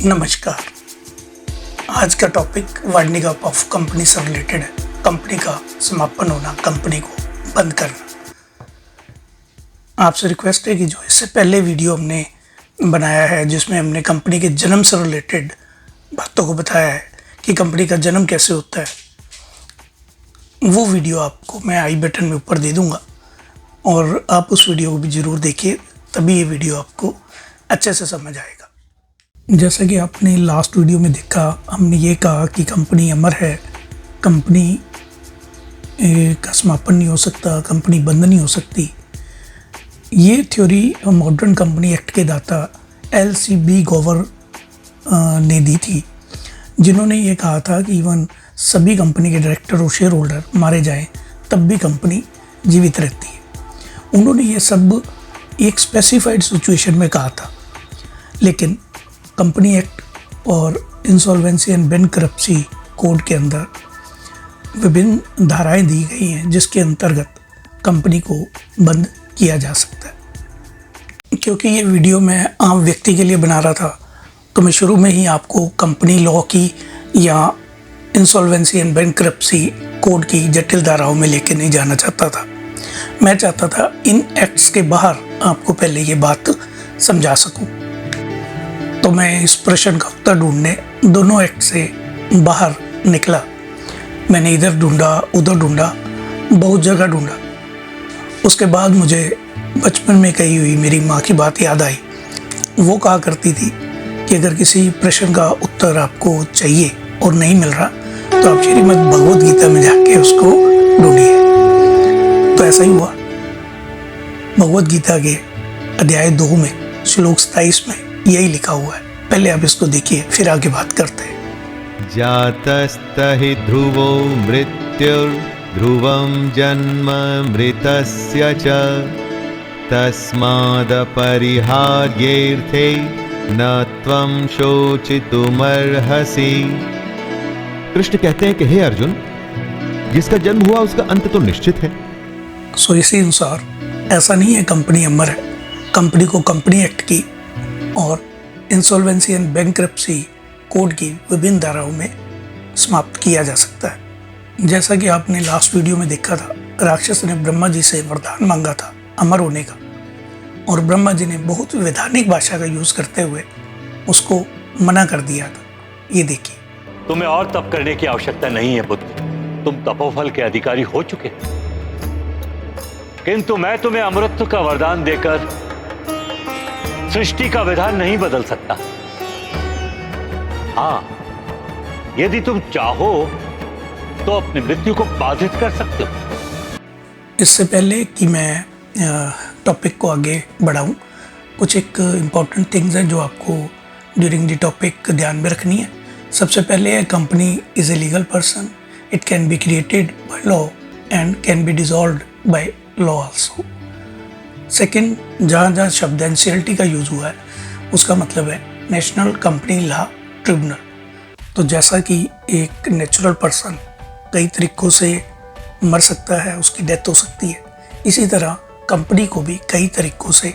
नमस्कार। आज का topic winding up of company से रिलेटेड है। कंपनी का समापन होना, कंपनी को बंद करना। आपसे रिक्वेस्ट है कि जो इससे पहले वीडियो हमने बनाया है जिसमें हमने कंपनी के जन्म से रिलेटेड बातों को बताया है कि कंपनी का जन्म कैसे होता है, वो वीडियो आपको मैं आई बटन में ऊपर दे दूंगा और आप उस वीडियो को भी ज़रूर देखिए, तभी ये वीडियो आपको अच्छे से समझ आएगा। जैसा कि आपने लास्ट वीडियो में देखा, हमने ये कहा कि कंपनी अमर है, कंपनी का समापन नहीं हो सकता, कंपनी बंद नहीं हो सकती। ये थ्योरी मॉडर्न कंपनी एक्ट के दाता LCB गोवर ने दी थी, जिन्होंने ये कहा था कि इवन सभी कंपनी के डायरेक्टर और शेयर होल्डर मारे जाएं तब भी कंपनी जीवित रहती है। उन्होंने ये सब एक स्पेसिफाइड सिचुएशन में कहा था, लेकिन कंपनी एक्ट और इंसॉल्वेंसी एंड बैंकरप्सी कोड के अंदर विभिन्न धाराएं दी गई हैं जिसके अंतर्गत कंपनी को बंद किया जा सकता है। क्योंकि ये वीडियो मैं आम व्यक्ति के लिए बना रहा था, तो मैं शुरू में ही आपको कंपनी लॉ की या इंसॉल्वेंसी एंड बैंकरप्सी कोड की जटिल धाराओं में लेके नहीं जाना चाहता था। मैं चाहता था इन एक्ट्स के बाहर आपको पहले ये बात समझा सकूं। तो मैं इस प्रश्न का उत्तर ढूंढने दोनों एक्ट से बाहर निकला। मैंने इधर ढूंढा, उधर ढूंढा, बहुत जगह ढूंढा। उसके बाद मुझे बचपन में कही हुई मेरी माँ की बात याद आई। वो कहा करती थी कि अगर किसी प्रश्न का उत्तर आपको चाहिए और नहीं मिल रहा तो आप श्रीमद् भगवद गीता में जाके उसको ढूंढिए। तो ऐसा ही हुआ। भगवद गीता के अध्याय 2 में श्लोक 27 में यही लिखा हुआ है। पहले आप इसको देखिए, फिर आगे बात करते हैं। जातस्तहि ध्रुवो मृत्युर्ध्रुवं जन्म मृतस्य च तस्मादपरिहार्येऽर्थे न त्वं शोचितुमर्हसि। कृष्ण कहते हैं कि हे अर्जुन, जिसका जन्म हुआ उसका अंत तो निश्चित है। सो इसी अनुसार ऐसा नहीं है कंपनी अमर है। कंपनी को कंपनी एक्ट की और इंसॉल्वेंसी एंड बैंकरप्सी कोड की विभिन्न धाराओं में समाप्त किया जा सकता है। जैसा कि आपने लास्ट वीडियो में देखा था, राक्षस ने ब्रह्मा जी से वरदान मांगा था अमर होने का, और ब्रह्मा जी ने बहुत वैधानिक भाषा का यूज करते हुए उसको मना कर दिया था। ये देखिए। तुम्हें और तप करने की आवश्यकता नहीं है पुत्र, तुम तपोफल के अधिकारी हो चुके, किंतु मैं तुम्हें अमृत का वरदान देकर सृष्टि का विधान नहीं बदल सकता। हाँ, यदि तुम चाहो तो अपनी मृत्यु को बाधित कर सकते हो। इससे पहले कि मैं टॉपिक को आगे बढ़ाऊं, कुछ एक इम्पॉर्टेंट थिंग्स हैं जो आपको ड्यूरिंग द टॉपिक ध्यान में रखनी है। सबसे पहले है company is a legal person, it can be created by law and can be dissolved by law also. Second, जहाँ जहाँ शब्द एनसीएलटी का यूज़ हुआ है उसका मतलब है नेशनल कंपनी लॉ ट्रिब्यूनल। तो जैसा कि एक नेचुरल पर्सन कई तरीक़ों से मर सकता है, उसकी डेथ हो सकती है, इसी तरह कंपनी को भी कई तरीक़ों से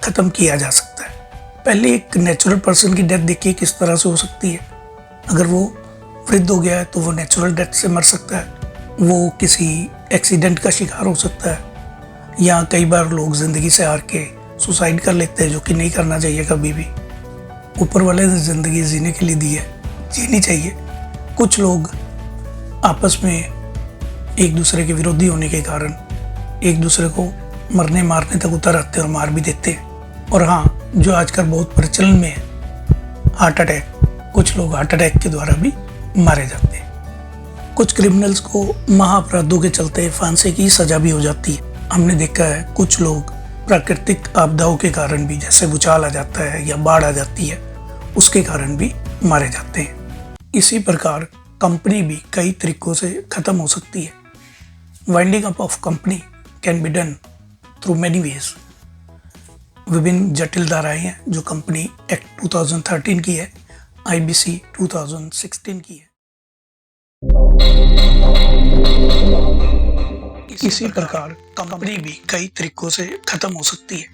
ख़त्म किया जा सकता है। पहले एक नेचुरल पर्सन की डेथ देखिए किस तरह से हो सकती है। अगर वो वृद्ध हो गया है तो वो नेचुरल डेथ से मर सकता है, वो किसी एक्सीडेंट का शिकार हो सकता है, या कई बार लोग ज़िंदगी से हार के सुसाइड कर लेते हैं, जो कि नहीं करना चाहिए कभी भी। ऊपर वाले ने ज़िंदगी जीने के लिए दी है, जीनी चाहिए। कुछ लोग आपस में एक दूसरे के विरोधी होने के कारण एक दूसरे को मरने मारने तक उतर आते हैं और मार भी देते हैं। और हाँ, जो आजकल बहुत प्रचलन में है हार्ट अटैक, कुछ लोग हार्ट अटैक के द्वारा भी मारे जाते हैं। कुछ क्रिमिनल्स को महाअपराधों के चलते फांसी की सज़ा भी हो जाती है। हमने देखा है कुछ लोग प्राकृतिक आपदाओं के कारण भी, जैसे भूचाल आ जाता है या बाढ़ आ जाती है, उसके कारण भी मारे जाते हैं। इसी प्रकार कंपनी भी कई तरीकों से ख़त्म हो सकती है। Winding up of company can be done through many ways. विभिन्न जटिल धाराएं हैं जो कंपनी एक्ट 2013 की है, IBC 2016 की है। इसी प्रकार कंपनी भी कई तरीकों से खत्म हो सकती है।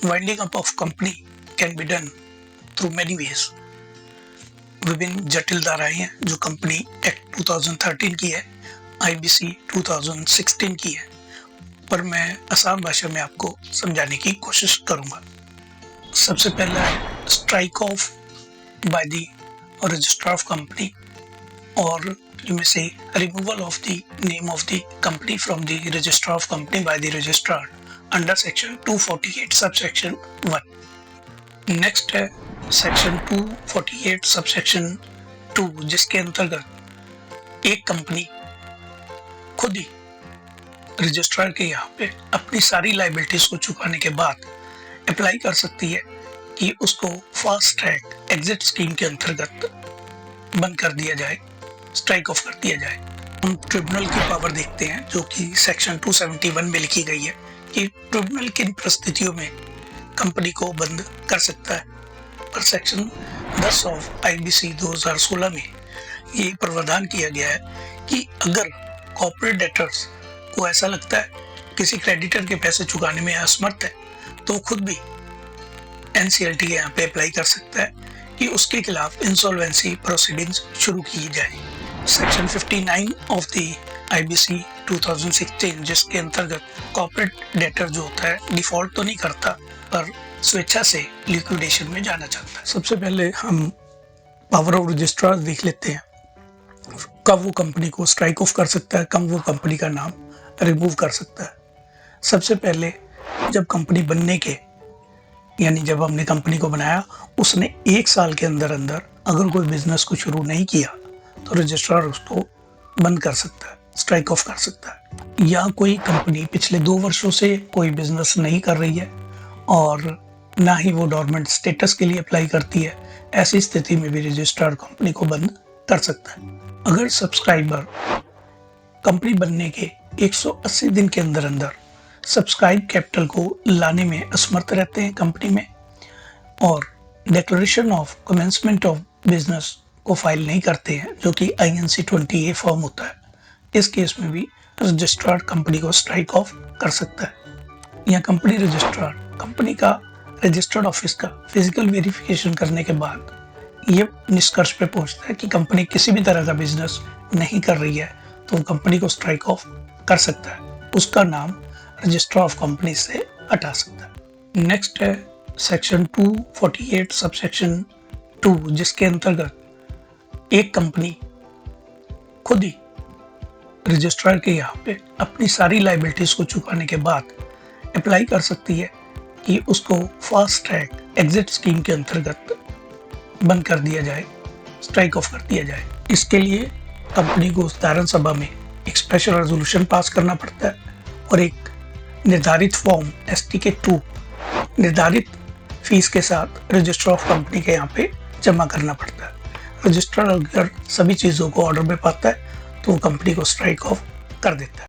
Winding up of company can be done through many ways. विभिन्न जटिल धाराएं हैं जो कंपनी एक्ट 2013 की है, आईबीसी 2016 की है, पर मैं आसान भाषा में आपको समझाने की कोशिश करूंगा। सबसे पहला है strike off by the registrar of company, और you may say removal of the name of the company from the register of company by the registrar under section 248 subsection 1. Next है सेक्शन 248 सबसेक्शन 2, जिसके अंतर्गत एक company खुद ही registrar के यहाँ पे अपनी सारी लाइबिलिटीज को चुकाने के बाद अप्लाई कर सकती है कि उसको फास्ट ट्रैक एग्जिट स्कीम के अंतर्गत बंद कर दिया जाए, स्ट्राइक ऑफ कर दिया जाए। हम ट्रिब्यूनल की पावर देखते हैं जो कि सेक्शन 271 में लिखी गई है कि ट्रिब्यूनल किन परिस्थितियों में कंपनी को बंद कर सकता है। पर सेक्शन 10 ऑफ आईबीसी 2016 में ये प्रावधान किया गया है कि अगर कॉर्पोरेट डेटर्स को ऐसा लगता है किसी क्रेडिटर के पैसे चुकाने में असमर्थ है तो खुद भी एनसीएलटी यहाँ पे अप्लाई कर सकता है कि उसके खिलाफ इंसॉल्वेंसी प्रोसीडिंग्स शुरू की जाए। सेक्शन 59 ऑफ द आईबीसी 2016, जिसके अंतर्गत कॉर्पोरेट डेटर जो होता है डिफॉल्ट तो नहीं करता पर स्वेच्छा से लिक्विडेशन में जाना चाहता है। सबसे पहले हम पावर ऑफ रजिस्ट्रार देख लेते हैं, कब वो कंपनी को स्ट्राइक ऑफ कर सकता है, कब वो कंपनी का नाम रिमूव कर सकता है। सबसे पहले जब कंपनी बनने के, यानी जब हमने कंपनी को बनाया उसने 1 साल के अंदर अंदर अगर कोई बिजनेस को शुरू नहीं किया तो रजिस्ट्रार उसको बंद कर सकता है, स्ट्राइक ऑफ कर सकता है। या कोई कंपनी पिछले 2 वर्षों से कोई बिजनेस नहीं कर रही है और ना ही वो डॉर्मेंट स्टेटस के लिए अप्लाई करती है, ऐसी स्थिति में भी रजिस्ट्रार कंपनी को बंद कर सकता है। अगर सब्सक्राइबर कंपनी बनने के 180 दिन के अंदर अंदर सब्सक्राइब कैपिटल को लाने में असमर्थ रहते हैं कंपनी में और declaration of commencement of business को फाइल नहीं करते हैं, जो कि INC 20A फॉर्म होता है, इस केस में भी रजिस्ट्रार कंपनी को स्ट्राइक ऑफ कर सकता है। या कंपनी रजिस्ट्रार कंपनी का रजिस्टर्ड ऑफिस का फिजिकल वेरिफिकेशन करने के बाद ये निष्कर्ष पे पहुंचता है कि कंपनी किसी भी तरह का बिजनेस नहीं कर रही है तो कंपनी को स्ट्राइक ऑफ कर सकता है, उसका नाम रजिस्ट्रार ऑफ कंपनी से हटा सकता है। नेक्स्ट है सेक्शन 248 सबसेक्शन 2, जिसके अंतर्गत एक कंपनी खुद ही रजिस्ट्रार के यहाँ पे अपनी सारी लाइबिलिटीज को चुकाने के बाद अप्लाई कर सकती है कि उसको फास्ट ट्रैक एग्जिट स्कीम के अंतर्गत बंद कर दिया जाए, स्ट्राइक ऑफ कर दिया जाए। इसके लिए कंपनी को धारण सभा में एक स्पेशल रेजोल्यूशन पास करना पड़ता है और एक निर्धारित फॉर्म STK 2 निर्धारित फीस के साथ रजिस्ट्रार ऑफ कंपनी के यहाँ पे जमा करना पड़ता है। रजिस्ट्रार अगर सभी चीज़ों को ऑर्डर में पाता है तो वो कंपनी को स्ट्राइक ऑफ कर देता है।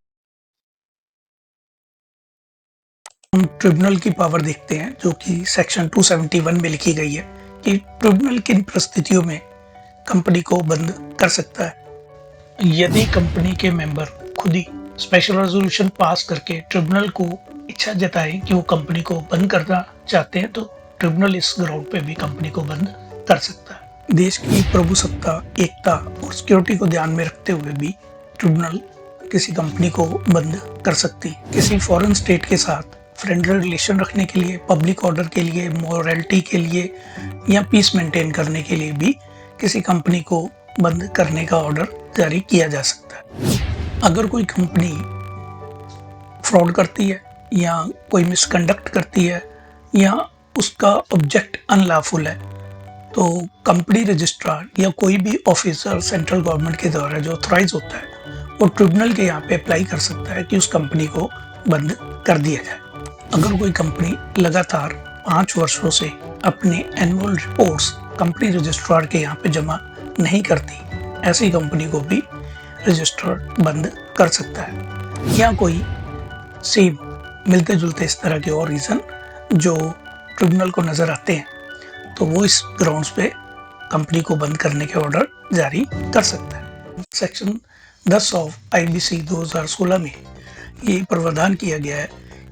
हम ट्रिब्यूनल की पावर देखते हैं जो कि सेक्शन 271 में लिखी गई है कि ट्रिब्यूनल किन परिस्थितियों में कंपनी को बंद कर सकता है। यदि कंपनी के मेंबर खुद ही स्पेशल रेजोल्यूशन पास करके ट्रिब्यूनल को इच्छा जताए कि वो कंपनी को बंद करना चाहते हैं तो ट्रिब्यूनल इस ग्राउंड पे भी कंपनी को बंद कर सकता है। देश की प्रभुसत्ता, एकता और सिक्योरिटी को ध्यान में रखते हुए भी ट्रिब्यूनल किसी कंपनी को बंद कर सकती है। किसी फॉरेन स्टेट के साथ फ्रेंडली रिलेशन रखने के लिए, पब्लिक ऑर्डर के लिए, मोरालिटी के लिए या पीस मेंटेन करने के लिए भी किसी कंपनी को बंद करने का ऑर्डर जारी किया जा सकता है। अगर कोई कंपनी फ्रॉड करती है या कोई मिसकंडक्ट करती है या उसका ऑब्जेक्ट अनलॉफुल है तो कंपनी रजिस्ट्रार या कोई भी ऑफिसर सेंट्रल गवर्नमेंट के द्वारा जो ऑथराइज होता है वो ट्रिब्यूनल के यहाँ पे अप्लाई कर सकता है कि उस कंपनी को बंद कर दिया जाए। अगर कोई कंपनी लगातार 5 वर्षों से अपने एनुअल रिपोर्ट्स कंपनी रजिस्ट्रार के यहाँ पे जमा नहीं करती, ऐसी कंपनी को भी रजिस्ट्रार बंद कर सकता है। या कोई सेम मिलते जुलते इस तरह के और रीज़न जो ट्रिब्यूनल को नज़र आते हैं तो वो इस ग्राउंड्स पे कंपनी को बंद करने के ऑर्डर जारी कर सकता है। सेक्शन 10 ऑफ IBC 2016 में ये प्रावधान किया गया है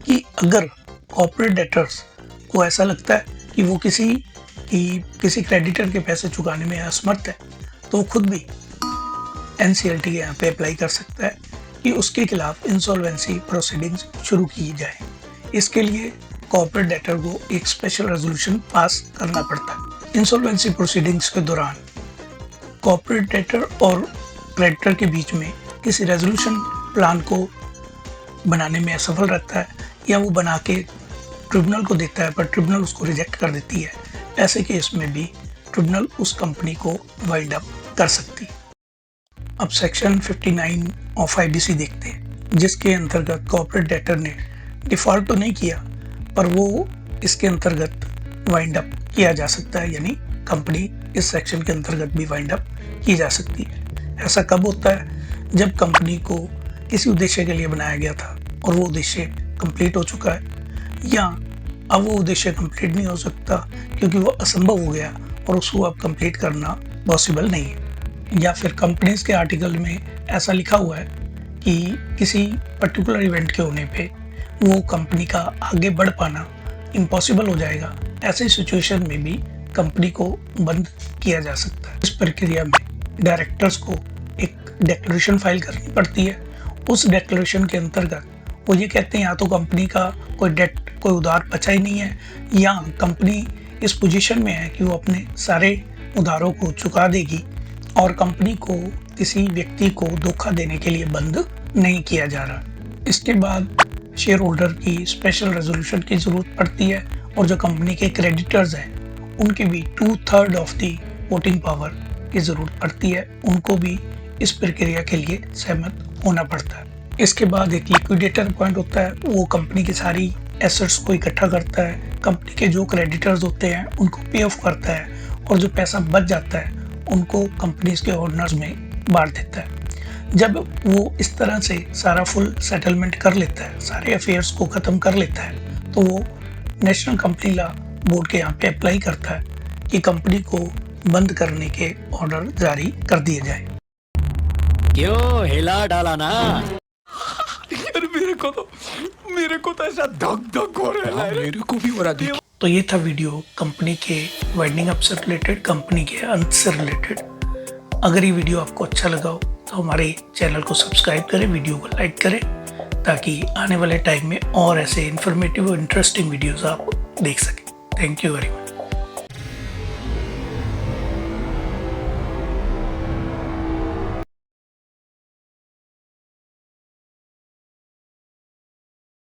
कि अगर कॉर्पोरेट डेटर्स को ऐसा लगता है कि वो किसी कि किसी क्रेडिटर के पैसे चुकाने में असमर्थ है तो वो खुद भी NCLT के यहाँ पे अप्लाई कर सकता है कि उसके खिलाफ इंसॉल्वेंसी प्रोसीडिंग्स शुरू की जाए। इसके लिए कॉर्पोरेट डेटर को एक स्पेशल रेजोल्यूशन पास करना पड़ता है। इंसॉल्वेंसी प्रोसीडिंग्स के दौरान कॉर्पोरेट डेटर और क्रेडिटर के बीच में किसी रेजोल्यूशन प्लान को बनाने में असफल रहता है या वो बना के ट्रिब्यूनल को देता है पर ट्रिब्यूनल उसको रिजेक्ट कर देती है। ऐसे केस में भी ट्रिब्यूनल उस कंपनी को वाइंड अप कर सकती है। अब सेक्शन 59 ऑफ IBC देखते हैं, जिसके अंतर्गत कॉर्पोरेट डेटर ने डिफॉल्ट तो नहीं किया पर वो इसके अंतर्गत वाइंड अप किया जा सकता है, यानी कंपनी इस सेक्शन के अंतर्गत भी वाइंड अप की जा सकती है। ऐसा कब होता है? जब कंपनी को किसी उद्देश्य के लिए बनाया गया था और वो उद्देश्य कंप्लीट हो चुका है, या अब वो उद्देश्य कंप्लीट नहीं हो सकता क्योंकि वो असंभव हो गया और उसको अब कंप्लीट करना पॉसिबल नहीं है, या फिर कंपनीज के आर्टिकल में ऐसा लिखा हुआ है कि किसी पर्टिकुलर इवेंट के होने पे वो कंपनी का आगे बढ़ पाना इम्पॉसिबल हो जाएगा। ऐसे सिचुएशन में भी कंपनी को बंद किया जा सकता है। इस प्रक्रिया में डायरेक्टर्स को एक डिक्लेरेशन फाइल करनी पड़ती है। उस डिक्लेरेशन के अंतर्गत वो ये कहते हैं या तो कंपनी का कोई डेट, कोई उधार बचा ही नहीं है, या कंपनी इस पोजीशन में है कि वो अपने सारे उधारों को चुका देगी और कंपनी को किसी व्यक्ति को धोखा देने के लिए बंद नहीं किया जा रहा। इसके बाद शेयर होल्डर की स्पेशल रेजोल्यूशन की ज़रूरत पड़ती है और जो कंपनी के क्रेडिटर्स हैं उनके भी 2/3 ऑफ दी वोटिंग पावर की ज़रूरत पड़ती है। उनको भी इस प्रक्रिया के लिए सहमत होना पड़ता है। इसके बाद एक लिक्विडेटर अपॉइंट होता है, वो कंपनी की सारी एसेट्स को इकट्ठा करता है, कंपनी के जो क्रेडिटर्स होते हैं उनको पे ऑफ करता है और जो पैसा बच जाता है उनको कंपनीज के ओनर्स में बांट देता है। जब वो इस तरह से सारा फुल सेटलमेंट कर लेता है, सारे अफेयर्स को ख़त्म कर लेता है, तो वो नेशनल कंपनी लॉ बोर्ड के यहाँ पे अप्लाई करता है कि कंपनी को बंद करने के ऑर्डर जारी कर दिए जाए। क्यों हिला डाला ना? यार मेरे को तो ऐसा धक धक हो रहा है। मेरे को भी हो रहा है। तो ये था वीडियो कंपनी के वाइंडिंग अप से रिलेटेड, कंपनी के अंत से रिलेटेड। अगर ये वीडियो आपको अच्छा लगा हो तो हमारे चैनल को सब्सक्राइब करें, वीडियो को लाइक करें, ताकि आने वाले टाइम में और ऐसे इन्फॉर्मेटिव और इंटरेस्टिंग वीडियोस आप देख सकें। Thank you very much.